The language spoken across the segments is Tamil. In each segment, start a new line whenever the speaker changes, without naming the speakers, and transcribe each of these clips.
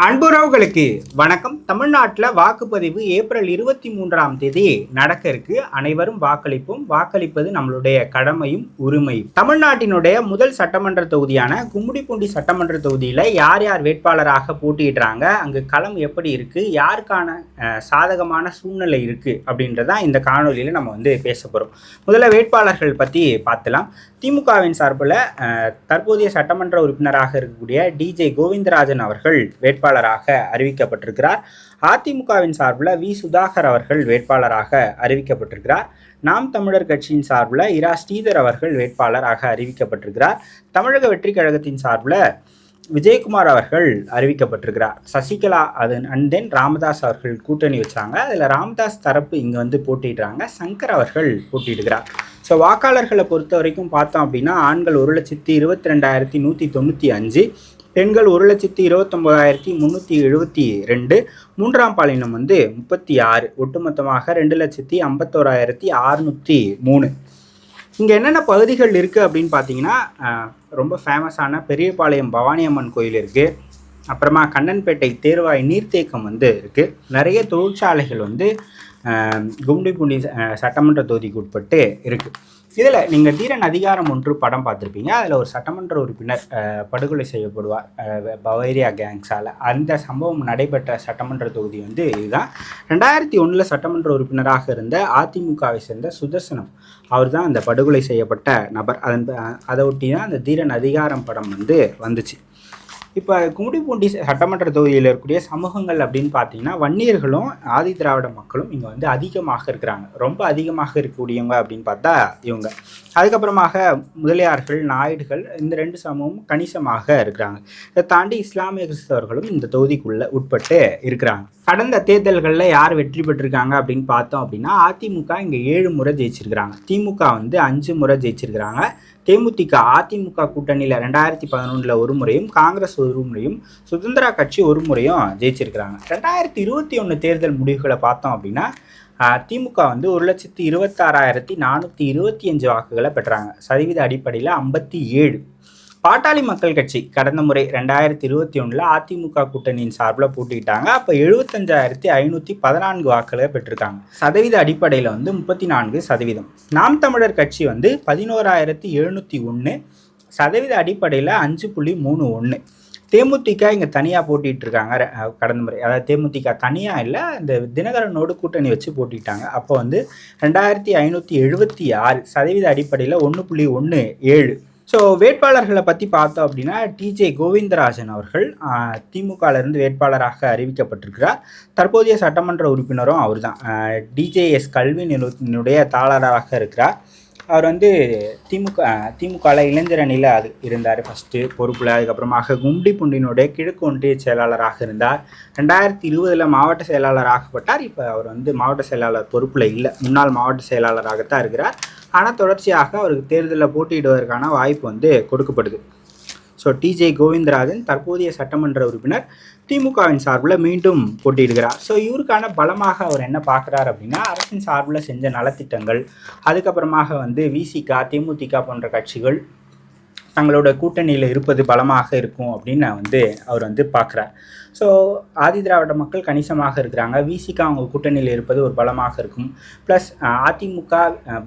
அன்புறவுகளுக்கு வணக்கம். தமிழ்நாட்டில் வாக்குப்பதிவு ஏப்ரல் 23ஆம் தேதி நடக்க இருக்கு. அனைவரும் வாக்களிப்போம். வாக்களிப்பது நம்மளுடைய கடமையும் உரிமையும். தமிழ்நாட்டினுடைய முதல் சட்டமன்ற தொகுதியான கும்மிடிப்பூண்டி சட்டமன்ற தொகுதியில் யார் யார் வேட்பாளராக போட்டியிடுறாங்க, அங்கு களம் எப்படி இருக்கு, யாருக்கான சாதகமான சூழ்நிலை இருக்கு அப்படின்றதான் இந்த காணொலியில் நம்ம பேச போகிறோம். முதல்ல வேட்பாளர்கள் பற்றி பார்த்துலாம். திமுகவின் சார்பில் தற்போதைய சட்டமன்ற உறுப்பினராக இருக்கக்கூடிய டிஜே கோவிந்தராஜன் அவர்கள் வேட்பாளராக அறிவிக்கப்பட்டிருக்கிறார். அதிமுகவின் சார்பில் வி சுதாகர் அவர்கள் வேட்பாளராக அறிவிக்கப்பட்டிருக்கிறார். நாம் தமிழர் கட்சியின் சார்பில் இரா ஸ்ரீதர் அவர்கள் வேட்பாளராக அறிவிக்கப்பட்டிருக்கிறார். தமிழக வெற்றி கழகத்தின் சார்பில் விஜயகுமார் அவர்கள் அறிவிக்கப்பட்டிருக்கிறார். சசிகலா அண்ட் தென் ராமதாஸ் அவர்கள் கூட்டணி வச்சாங்க. அதில் ராமதாஸ் தரப்பு இங்கே போட்டிடுறாங்க. சங்கர் அவர்கள் போட்டியிடுகிறார். ஸோ வாக்காளர்களை பொறுத்த வரைக்கும் பார்த்தோம் அப்படின்னா, ஆண்கள் 1,22,195, பெண்கள் 1,29,372, மூன்றாம் பாலினம் 36, ஒட்டுமொத்தமாக 2,51,603. இங்கே என்னென்ன பகுதிகள் இருக்குது அப்படின்னு பார்த்தீங்கன்னா, ரொம்ப ஃபேமஸான பெரியபாளையம் பவானி அம்மன் கோயில் இருக்குது. அப்புறமா கண்ணன்பேட்டை தேர்வாய் நீர்த்தேக்கம் இருக்குது. நிறைய தொழிற்சாலைகள் கும்மிடிப்பூண்டி சட்டமன்ற தொகுதிக்கு உட்பட்டு இருக்குது. இதில் நீங்கள் தீரன் அதிகாரம் 1 படம் பார்த்துருப்பீங்க. அதில் ஒரு சட்டமன்ற உறுப்பினர் படுகொலை செய்யப்படுவார் பவேரியா கேங்ஸால். அந்த சம்பவம் நடைபெற்ற சட்டமன்ற தொகுதி இதுதான். 2001 சட்டமன்ற உறுப்பினராக இருந்த அதிமுகவை சேர்ந்த சுதர்சனம் அவர் தான் அந்த படுகொலை செய்யப்பட்ட நபர். அதை ஒட்டி தான் அந்த தீரன் அதிகாரம் படம் வந்துச்சு. இப்போ கும்மிடிப்பூண்டி சட்டமன்ற தொகுதியில் இருக்கக்கூடிய சமூகங்கள் அப்படின்னு பார்த்தீங்கன்னா, வன்னியர்களும் ஆதி திராவிட மக்களும் இங்கே அதிகமாக இருக்கிறாங்க. ரொம்ப அதிகமாக இருக்கக்கூடியவங்க அப்படின்னு பார்த்தா இவங்க. அதுக்கப்புறமாக முதலியார்கள், நாயுடுகள், இந்த 2 சமூகமும் கணிசமாக இருக்கிறாங்க. இதை தாண்டி இஸ்லாமிய கிறிஸ்தவர்களும் இந்த தொகுதிக்குள்ளே உட்பட்டு இருக்கிறாங்க. கடந்த தேர்தல்களில் யார் வெற்றி பெற்றிருக்காங்க அப்படின்னு பார்த்தோம் அப்படின்னா, அதிமுக இங்கே 7 முறை ஜெயிச்சிருக்கிறாங்க. திமுக 5 முறை ஜெயிச்சிருக்கிறாங்க. தேமுதிக அதிமுக கூட்டணியில் 2011 ஒரு முறையும், காங்கிரஸ் ஒரு முறையும், சுதந்திரா கட்சி ஒரு முறையும் ஜெயிச்சிருக்கிறாங்க. 2021 தேர்தல் முடிவுகளை பார்த்தோம் அப்படின்னா, திமுக 1,26,425 வாக்குகளை பெற்றாங்க. சதவீத அடிப்படையில் 57. பாட்டாளி மக்கள் கட்சி கடந்த முறை 2021 அதிமுக கூட்டணியின் சார்பில் போட்டிக்கிட்டாங்க. அப்போ 75,514 வாக்குகளை பெற்றிருக்காங்க. சதவீத அடிப்படையில் 34%. நாம் தமிழர் கட்சி 11,701, சதவீத அடிப்படையில் 5.31. தேமுதிக இங்கே தனியாக போட்டிகிட்டு இருக்காங்க. கடந்த முறை, அதாவது தேமுதிக தனியாக இல்லை, இந்த தினகரனோடு கூட்டணி வச்சு போட்டிட்டாங்க. அப்போ 2,576, சதவீத அடிப்படையில் 1.17. ஸோ வேட்பாளர்களை பற்றி பார்த்தோம் அப்படின்னா, டிஜே கோவிந்தராஜன் அவர்கள் திமுகவிலிருந்து வேட்பாளராக அறிவிக்கப்பட்டிருக்கிறார். தற்போதைய சட்டமன்ற உறுப்பினரும் அவர் தான். டிஜேஎஸ் கல்வி நிறுவனத்தினுடைய தாளராக இருக்கிறார். அவர் திமுகவில் இளைஞர் அணியில் இருந்தார் ஃபஸ்ட்டு பொறுப்பில். அதுக்கப்புறமாக கும்மிடிப்பூண்டியினுடைய கிழக்கு ஒன்றிய செயலாளராக இருந்தார். 2020 மாவட்ட செயலாளராகப்பட்டார். இப்போ அவர் மாவட்ட செயலாளர் பொறுப்பில் இல்லை, முன்னாள் மாவட்ட செயலாளராகத்தான் இருக்கிறார். ஆனால் தொடர்ச்சியாக அவருக்கு தேர்தலில் போட்டியிடுவதற்கான வாய்ப்பு கொடுக்கப்படுது. ஸோ டிஜே கோவிந்தராஜன் தற்போதைய சட்டமன்ற உறுப்பினர் திமுகவின் சார்பில் மீண்டும் போட்டியிடுகிறார். ஸோ இவருக்கான பலமாக அவர் என்ன பார்க்குறார் அப்படின்னா, அரசின் சார்பில் செஞ்ச நலத்திட்டங்கள், அதுக்கப்புறமாக விசிக, தேமுதிக போன்ற கட்சிகள் தங்களோட கூட்டணியில் இருப்பது பலமாக இருக்கும் அப்படின்னு அவர் பார்க்குறார். ஸோ ஆதி திராவிட மக்கள் கணிசமாக இருக்கிறாங்க. விசிக அவங்க கூட்டணியில் இருப்பது ஒரு பலமாக இருக்கும். ப்ளஸ் அதிமுக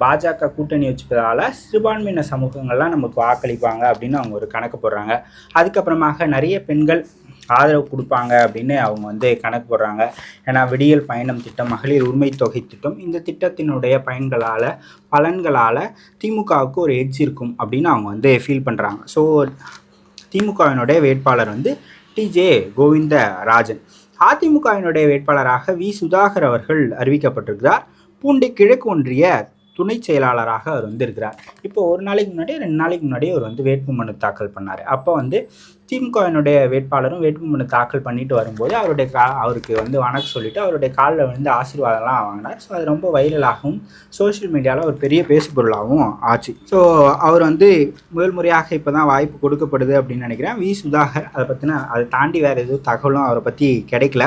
பாஜக கூட்டணி வச்சுப்பதால் சிறுபான்மையின சமூகங்கள்லாம் நமக்கு வாக்களிப்பாங்க அப்படின்னு அவங்க ஒரு கணக்கு போடுறாங்க. அதுக்கப்புறமாக நிறைய பெண்கள் ஆதரவு கொடுப்பாங்க அப்படின்னு அவங்க கணக்கு போடுறாங்க. ஏன்னா விடியல் பயணம் திட்டம், மகளிர் உரிமை தொகை திட்டம், இந்த திட்டத்தினுடைய பலன்களால் திமுகவுக்கு ஒரு எட்ஜ் இருக்கும் அப்படின்னு அவங்க ஃபீல் பண்ணுறாங்க. ஸோ திமுகவினுடைய வேட்பாளர் டிஜே கோவிந்தராஜன். அதிமுகவினுடைய வேட்பாளராக வி சுதாகர் அவர்கள் அறிவிக்கப்பட்டிருக்கிறார். பூண்டி கிழக்கு ஒன்றிய துணை செயலாளராக அவர் இருக்கிறார். இப்போ 1 நாளைக்கு முன்னாடி 2 நாளைக்கு முன்னாடி அவர் வேட்புமனு தாக்கல் பண்ணார். அப்போ திமுகவினுடைய வேட்பாளரும் வேட்புமனு தாக்கல் பண்ணிட்டு வரும்போது அவருக்கு வணக்கம் சொல்லிட்டு அவருடைய காலில் ஆசீர்வாதம்லாம் வாங்கினார். ஸோ அது ரொம்ப வைரலாகவும் சோஷியல் மீடியாவில் ஒரு பெரிய பேசுபொருளாகவும் ஆச்சு. ஸோ அவர் முதல் முறையாக இப்போ தான் வாய்ப்பு கொடுக்கப்படுது அப்படின்னு நினைக்கிறேன். வி சுதாகர் அதை தாண்டி வேறு எதுவும் தகவலும் அவரை பற்றி கிடைக்கல.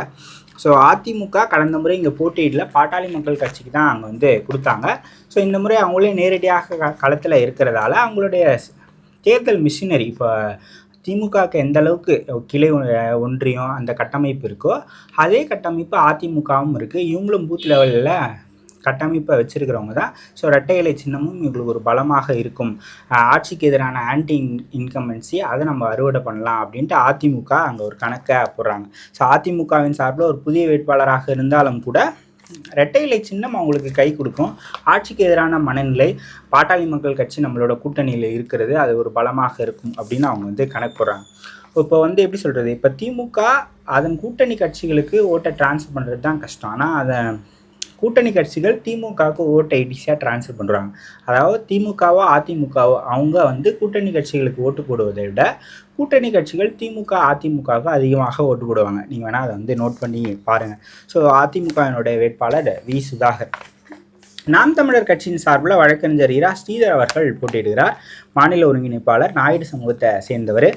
ஸோ அதிமுக கடந்த முறை இங்கே போட்டியிடல, பாட்டாளி மக்கள் கட்சிக்கு தான் அங்கே கொடுத்தாங்க. ஸோ இந்த முறை அவங்களே நேரடியாக களத்தில் இருக்கிறதால அவங்களுடைய தேர்தல் மிஷினரி, இப்போ திமுகவுக்கு எந்த அளவுக்கு கிளை ஒன்றியம் அந்த கட்டமைப்பு இருக்கோ அதே கட்டமைப்பு அதிமுகவும் இருக்குது. இவங்களும் பூத் லெவலில் கட்டமைப்பை வச்சிருக்கிறவங்க தான். ஸோ இரட்டை இலை சின்னமும் இவங்களுக்கு ஒரு பலமாக இருக்கும். ஆட்சிக்கு எதிரான ஆன்டி இன்கம்பன்சி அதை நம்ம அறுவடை பண்ணலாம் அப்படின்ட்டு அதிமுக அங்கே ஒரு கணக்கை போடுறாங்க. ஸோ அதிமுகவின் சார்பில் ஒரு புதிய வேட்பாளராக இருந்தாலும் கூட இரட்டை இலை சின்னம் அவங்களுக்கு கை கொடுக்கும். ஆட்சிக்கு எதிரான மனநிலை பாட்டாளி மக்கள் கட்சி நம்மளோட கூட்டணியில் இருக்கிறது, அது ஒரு பலமாக இருக்கும் அப்படின்னு அவங்க கணக்கு போடுறாங்க. இப்போ எப்படி சொல்கிறது, இப்போ திமுக அதன் கூட்டணி கட்சிகளுக்கு ஓட்டை டிரான்ஸ்ஃபர் பண்ணுறது தான் கஷ்டம். ஆனால் அதை கூட்டணி கட்சிகள் திமுகவுக்கு ஓட்டை ஈஸியாக டிரான்ஸ்ஃபர் பண்ணுறாங்க. அதாவது திமுகவோ அதிமுகவோ அவங்க கூட்டணி கட்சிகளுக்கு ஓட்டு போடுவதை விட கூட்டணி கட்சிகள் திமுக அதிமுகவுக்கு அதிகமாக ஓட்டு போடுவாங்க. நீங்கள் வேணால் அதை நோட் பண்ணி பாருங்கள். ஸோ அதிமுகவினுடைய வேட்பாளர் வி. சுதாகர். நாம் தமிழர் கட்சியின் சார்பில் வழக்கறிஞர் இரா ஸ்ரீதர் அவர்கள் போட்டியிடுகிறார். மாநில ஒருங்கிணைப்பாளர், நாயுடு சமூகத்தை சேர்ந்தவர்.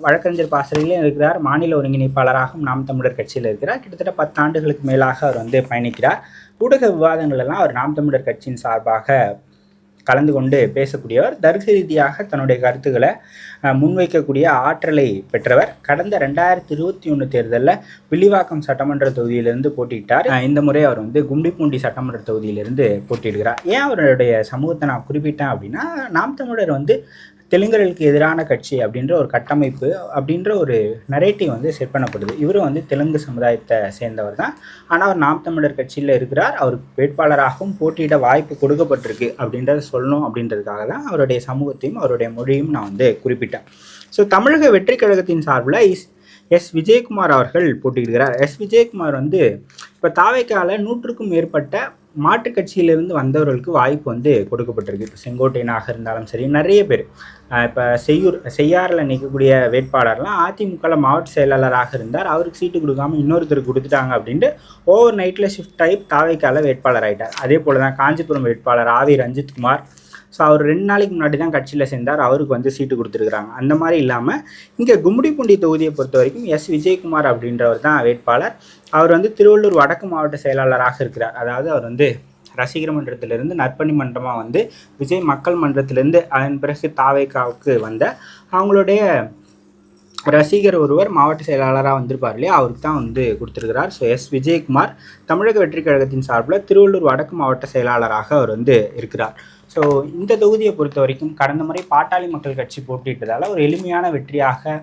வழக்கறிஞர் பாசறையிலே இருக்கிறார். மாநில ஒருங்கிணைப்பாளராகவும் நாம் தமிழர் கட்சியில் இருக்கிறார். கிட்டத்தட்ட 10 ஆண்டுகளுக்கு மேலாக அவர் பயணிக்கிறார். ஊடக விவாதங்கள் எல்லாம் அவர் நாம் தமிழர் கட்சியின் சார்பாக கலந்து கொண்டு பேசக்கூடியவர். தர்க்க ரீதியாக தன்னுடைய கருத்துக்களை முன்வைக்கக்கூடிய ஆற்றலை பெற்றவர். கடந்த 2021 தேர்தலில் வில்லிவாக்கம் சட்டமன்ற தொகுதியிலிருந்து போட்டியிட்டார். இந்த முறை அவர் கும்டிப்பூண்டி சட்டமன்ற தொகுதியிலிருந்து போட்டியிடுகிறார். ஏன் அவருடைய சமூகத்தை நான் குறிப்பிட்டேன் அப்படின்னா, நாம் தமிழர் தெலுங்கர்களுக்கு எதிரான கட்சி அப்படின்ற ஒரு கட்டமைப்பு அப்படின்ற ஒரு நரேட்டிவ் செட் பண்ணப்படுது. இவரும் தெலுங்கு சமுதாயத்தை சேர்ந்தவர் தான். ஆனால் அவர் நாம் தமிழர் கட்சியில் இருக்கிறார். அவருக்கு வேட்பாளராகவும் போட்டியிட வாய்ப்பு கொடுக்கப்பட்டிருக்கு அப்படின்றத சொல்லணும் அப்படின்றதுக்காக தான் அவருடைய சமூகத்தையும் அவருடைய மொழியும் நான் குறிப்பிட்டேன். ஸோ தமிழக வெற்றி கழகத்தின் சார்பில் எஸ். விஜயகுமார் அவர்கள் போட்டியிடுகிறார். எஸ். விஜயகுமார் இப்போ தாவேக்கால 100க்கும் மேற்பட்ட மாற்றுக் கட்சியிலிருந்து வந்தவர்களுக்கு வாய்ப்பு கொடுக்கப்பட்டிருக்கு. இப்போ செங்கோட்டையனாக இருந்தாலும் சரி, நிறைய பேர் இப்போ செய்யாறில் நிற்கக்கூடிய வேட்பாளர்லாம் அதிமுகவில் மாவட்ட செயலாளராக இருந்தார். அவருக்கு சீட்டு கொடுக்காமல் இன்னொருத்தருக்கு கொடுத்துட்டாங்க அப்படின்ட்டு ஓவர் நைட்டில் ஷிஃப்ட் ஆகி தாவேக்கால வேட்பாளர் ஆகிட்டார். அதே போல் தான் காஞ்சிபுரம் வேட்பாளர் ஆவி ரஞ்சித்குமார். ஸோ அவர் 2 நாளைக்கு முன்னாடி தான் கட்சியில் சேர்ந்தார். அவருக்கு சீட்டு கொடுத்துருக்குறாங்க. அந்த மாதிரி இல்லாமல் இங்கே கும்மிடிப்பூண்டி தொகுதியை பொறுத்த வரைக்கும் எஸ். விஜயகுமார் அப்படின்றவர் தான் வேட்பாளர். அவர் திருவள்ளூர் வடக்கு மாவட்ட செயலாளராக இருக்கிறார். அதாவது அவர் ரசிகர் மன்றத்திலிருந்து நற்பணி மன்றமாக விஜய் மக்கள் மன்றத்திலேருந்து அதன் பிறகு தாவேக்காவுக்கு வந்த அவங்களுடைய ரசிகர் ஒருவர் மாவட்ட செயலாளராக வந்திருப்பார் இல்லையா, அவருக்கு தான் கொடுத்துருக்கிறார். So S. விஜயகுமார் தமிழக வெற்றி கழகத்தின் சார்பில் திருவள்ளூர் வடக்கு மாவட்ட செயலாளராக அவர் இருக்கிறார். ஸோ இந்த தொகுதியை பொறுத்த வரைக்கும் கடந்த முறை பாட்டாளி மக்கள் கட்சி போட்டியிட்டதால் ஒரு எளிமையான வெற்றியாக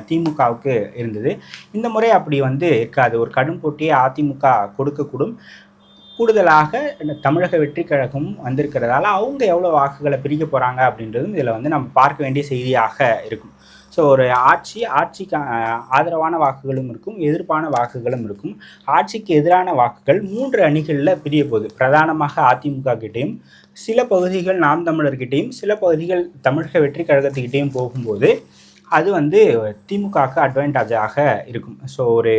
திமுகவுக்கு இருந்தது. இந்த முறை அப்படி இருக்காது. ஒரு கடும் போட்டியை அதிமுக கொடுக்கக்கூடும். கூடுதலாக தமிழக வெற்றி கழகம் வந்திருக்கிறதால அவங்க எவ்வளோ வாக்குகளை பிரிக்க போகிறாங்க அப்படின்றதும் இதில் நம்ம பார்க்க வேண்டிய செய்தியாக இருக்கும். ஸோ ஒரு ஆட்சிக்கு ஆதரவான வாக்குகளும் இருக்கும், எதிர்ப்பான வாக்குகளும் இருக்கும். ஆட்சிக்கு எதிரான வாக்குகள் 3 அணிகளில் பிரிய போகுது. பிரதானமாக அதிமுக கிட்டேயும், சில பகுதிகள் நாம் தமிழர்கிட்டையும், சில பகுதிகள் தமிழக வெற்றி கழகத்துக்கிட்டேயும் போகும்போது அது திமுகவுக்கு அட்வான்டேஜாக இருக்கும். ஸோ ஒரு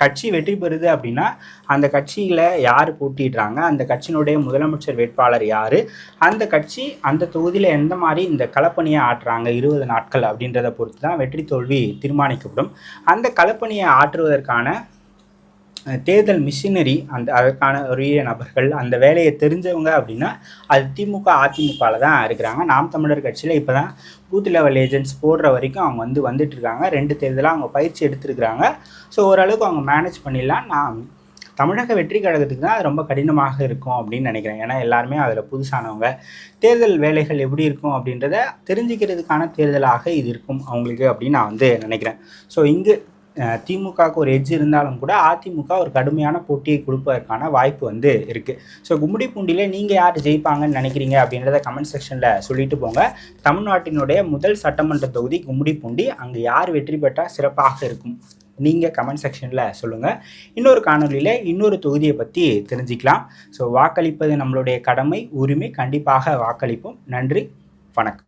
கட்சி வெற்றி பெறுது அப்படின்னா அந்த கட்சியில் யார் போட்டிடுறாங்க, அந்த கட்சியினுடைய முதலமைச்சர் வேட்பாளர் யார், அந்த கட்சி அந்த தொகுதியில் எந்த மாதிரி இந்த களப்பணியை ஆற்றுறாங்க 20 நாட்கள் அப்படின்றத பொறுத்து தான் வெற்றி தோல்வி தீர்மானிக்கப்படும். அந்த களப்பணியை ஆற்றுவதற்கான தேர்தல் மிஷினரி அதற்கான உரிய நபர்கள், அந்த வேலையை தெரிஞ்சவங்க அப்படின்னா அது திமுக அதிமுகவில் தான் இருக்கிறாங்க. நாம் தமிழர் கட்சியில் இப்போ தான் பூத் லெவல் ஏஜென்ட்ஸ் போடுற வரைக்கும் அவங்க வந்துட்டு இருக்காங்க. 2 தேர்தலாக அவங்க பயிற்சி எடுத்துருக்குறாங்க. ஸோ ஓரளவுக்கு அவங்க மேனேஜ் பண்ணிடலாம். நான் தமிழக வெற்றி கழகத்துக்கு தான் அது ரொம்ப கடினமாக இருக்கும் அப்படின்னு நினைக்கிறேன். ஏன்னா எல்லாருமே அதில் புதுசானவங்க. தேர்தல் வேலைகள் எப்படி இருக்கும் அப்படின்றத தெரிஞ்சுக்கிறதுக்கான தேர்தலாக இது இருக்கும் அவங்களுக்கு அப்படின்னு நான் நினைக்கிறேன். ஸோ இங்கு திமுகவுக்கு ஒரு எட்ஜ் இருந்தாலும் கூட அதிமுக ஒரு கடுமையான போட்டியை கொடுப்பதற்கான வாய்ப்பு இருக்குது. ஸோ கும்மிடிப்பூண்டியில் நீங்கள் யார் ஜெயிப்பாங்கன்னு நினைக்கிறீங்க அப்படின்றத கமெண்ட் செக்ஷனில் சொல்லிட்டு போங்க. தமிழ்நாட்டினுடைய முதல் சட்டமன்ற தொகுதி கும்மிடிப்பூண்டி. அங்கே யார் வெற்றி பெற்றால் சிறப்பாக இருக்கும் நீங்கள் கமெண்ட் செக்ஷனில் சொல்லுங்கள். இன்னொரு காணொலியில் இன்னொரு தொகுதியை பற்றி தெரிஞ்சுக்கலாம். ஸோ வாக்களிப்பது நம்மளுடைய கடமை, உரிமை. கண்டிப்பாக வாக்களிப்போம். நன்றி, வணக்கம்.